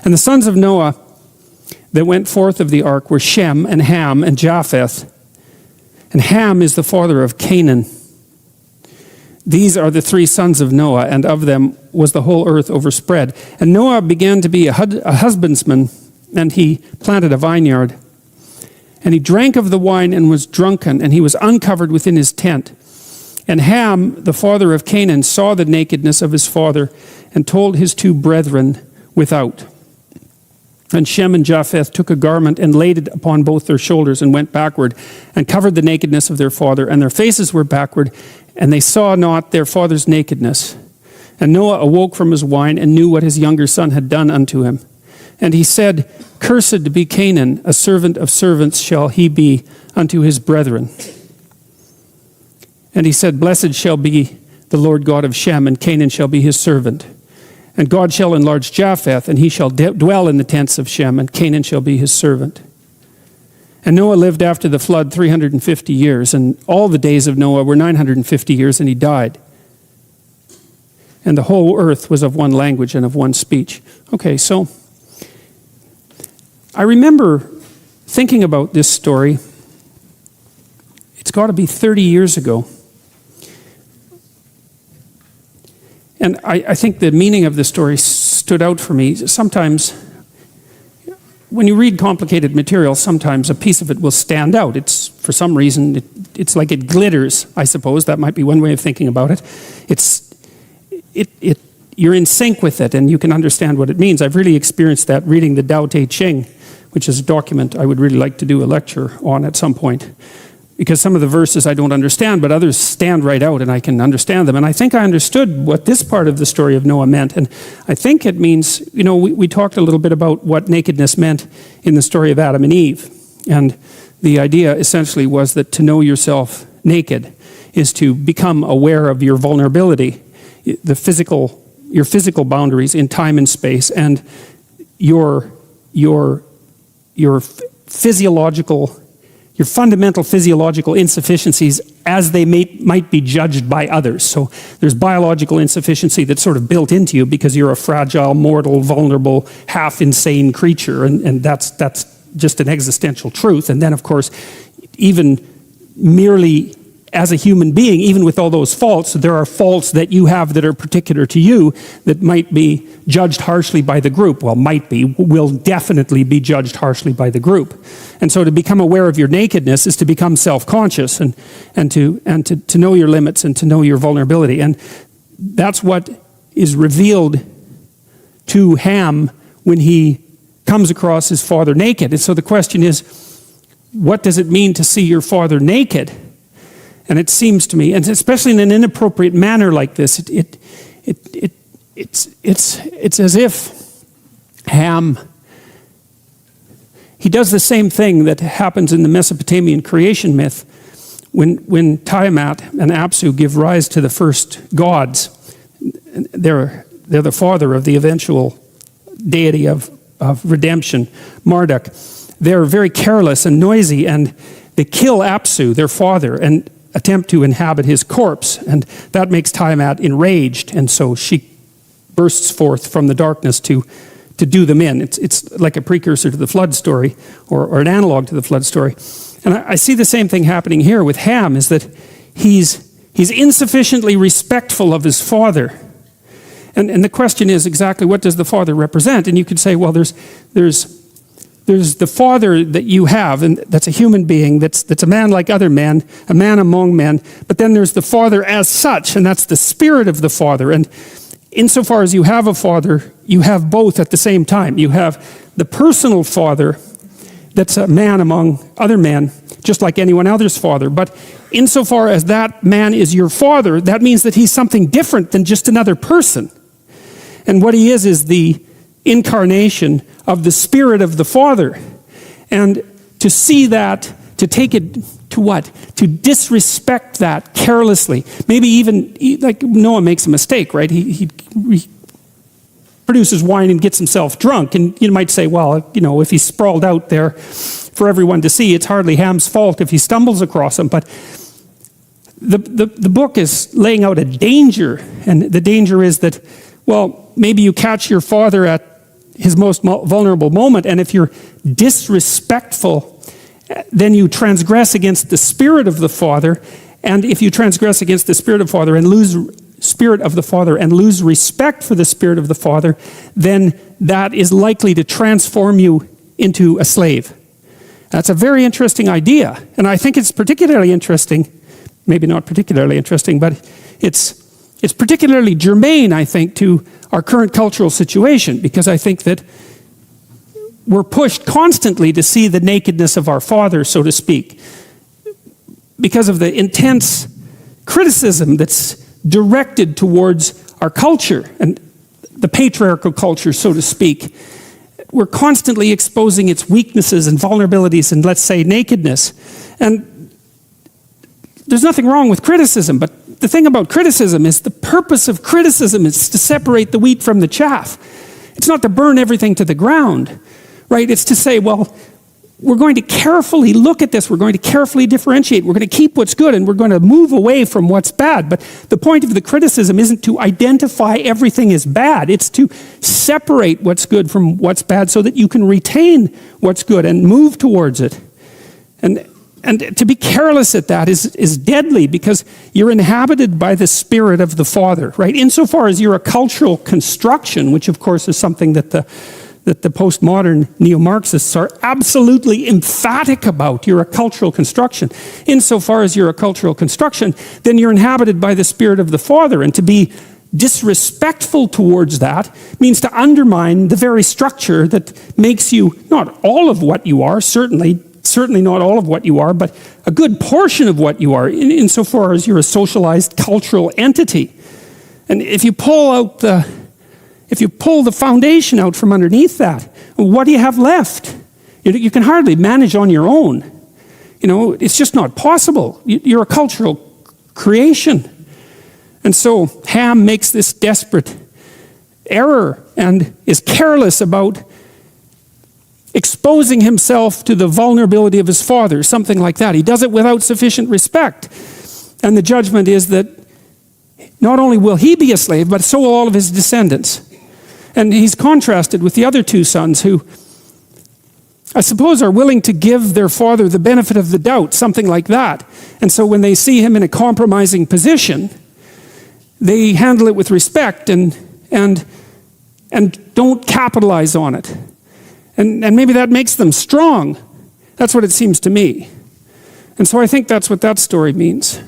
And the sons of Noah that went forth of the ark were Shem and Ham and Japheth. And Ham is the father of Canaan. These are the three sons of Noah, and of them was the whole earth overspread. And Noah began to be a husbandman, and he planted a vineyard. And he drank of the wine and was drunken, and he was uncovered within his tent. And Ham, the father of Canaan, saw the nakedness of his father, and told his two brethren without. And Shem and Japheth took a garment and laid it upon both their shoulders and went backward and covered the nakedness of their father. And their faces were backward, and they saw not their father's nakedness. And Noah awoke from his wine and knew what his younger son had done unto him. And he said, Cursed be Canaan, a servant of servants shall he be unto his brethren. And he said, Blessed shall be the Lord God of Shem, and Canaan shall be his servant. And God shall enlarge Japheth, and he shall dwell in the tents of Shem, and Canaan shall be his servant. And Noah lived after the flood 350 years, and all the days of Noah were 950 years, and he died. And the whole earth was of one language and of one speech. Okay, so I remember thinking about this story. It's got to be 30 years ago. And I think the meaning of the story stood out for me. Sometimes, when you read complicated material, sometimes a piece of it will stand out. It's, for some reason, it's like it glitters, I suppose. That might be one way of thinking about it. You're in sync with it, and you can understand what it means. I've really experienced that reading the Tao Te Ching, which is a document I would really like to do a lecture on at some point. Because some of the verses I don't understand, but others stand right out and I can understand them. And I think I understood what this part of the story of Noah meant. And I think it means, we talked a little bit about what nakedness meant in the story of Adam and Eve. And the idea essentially was that to know yourself naked is to become aware of your vulnerability, your physical boundaries in time and space, and your fundamental physiological insufficiencies as they might be judged by others. So there's biological insufficiency that's sort of built into you because you're a fragile, mortal, vulnerable, half-insane creature, and that's just an existential truth. And then, of course, even merely as a human being, even with all those faults, there are faults that you have that are particular to you that might be judged harshly by the group. Well, will definitely be judged harshly by the group. And so to become aware of your nakedness is to become self-conscious and to know your limits and to know your vulnerability. And that's what is revealed to Ham when he comes across his father naked. And so the question is, what does it mean to see your father naked? And it seems to me, and especially in an inappropriate manner like this, it's as if Ham, he does the same thing that happens in the Mesopotamian creation myth when Tiamat and Apsu give rise to the first gods. They're the father of the eventual deity of redemption, Marduk. They're very careless and noisy, and they kill Apsu, their father, and attempt to inhabit his corpse, and that makes Tiamat enraged, and so she bursts forth from the darkness to do them in. It's like a precursor to the flood story, or an analog to the flood story. And I see the same thing happening here with Ham, is that he's insufficiently respectful of his father. And the question is exactly, what does the father represent? And you could say, well, there's the father that you have, and that's a human being, that's a man like other men, a man among men, but then there's the father as such, and that's the spirit of the father. And insofar as you have a father, you have both at the same time. You have the personal father that's a man among other men, just like anyone else's father. But insofar as that man is your father, that means that he's something different than just another person. And what he is the incarnation of the spirit of the Father. And to see that, to take it to what? To disrespect that carelessly. Maybe even, like Noah makes a mistake, right? He produces wine and gets himself drunk. And you might say, well, if he's sprawled out there for everyone to see, it's hardly Ham's fault if he stumbles across him. But the book is laying out a danger. And the danger is that, well, maybe you catch your father at his most vulnerable moment. And if you're disrespectful, then you transgress against the Spirit of the Father. And if you transgress against the Spirit of the Father and lose respect for the Spirit of the Father, then that is likely to transform you into a slave. That's a very interesting idea. And I think it's particularly interesting, maybe not particularly interesting, but it's particularly germane, I think, to our current cultural situation, because I think that we're pushed constantly to see the nakedness of our Father, so to speak, because of the intense criticism that's directed towards our culture and the patriarchal culture, so to speak. We're constantly exposing its weaknesses and vulnerabilities and, let's say, nakedness. And there's nothing wrong with criticism, but the thing about criticism is the purpose of criticism is to separate the wheat from the chaff. It's not to burn everything to the ground, right? It's to say, well, we're going to carefully look at this. We're going to carefully differentiate. We're going to keep what's good and we're going to move away from what's bad. But the point of the criticism isn't to identify everything as bad. It's to separate what's good from what's bad so that you can retain what's good and move towards it. And to be careless at that is deadly, because you're inhabited by the Spirit of the Father, right? Insofar as you're a cultural construction, which of course is something that the postmodern neo-Marxists are absolutely emphatic about. You're a cultural construction. Insofar as you're a cultural construction, then you're inhabited by the Spirit of the Father. And to be disrespectful towards that means to undermine the very structure that makes you not all of what you are, certainly not all of what you are, but a good portion of what you are, insofar as you're a socialized cultural entity. And if you pull the foundation out from underneath that, what do you have left? You can hardly manage on your own. It's just not possible. You're a cultural creation. And so Ham makes this desperate error and is careless about exposing himself to the vulnerability of his father, something like that. He does it without sufficient respect. And the judgment is that not only will he be a slave, but so will all of his descendants. And he's contrasted with the other two sons who, I suppose, are willing to give their father the benefit of the doubt, something like that. And so when they see him in a compromising position, they handle it with respect and don't capitalize on it. And maybe that makes them strong. That's what it seems to me. And so I think that's what that story means.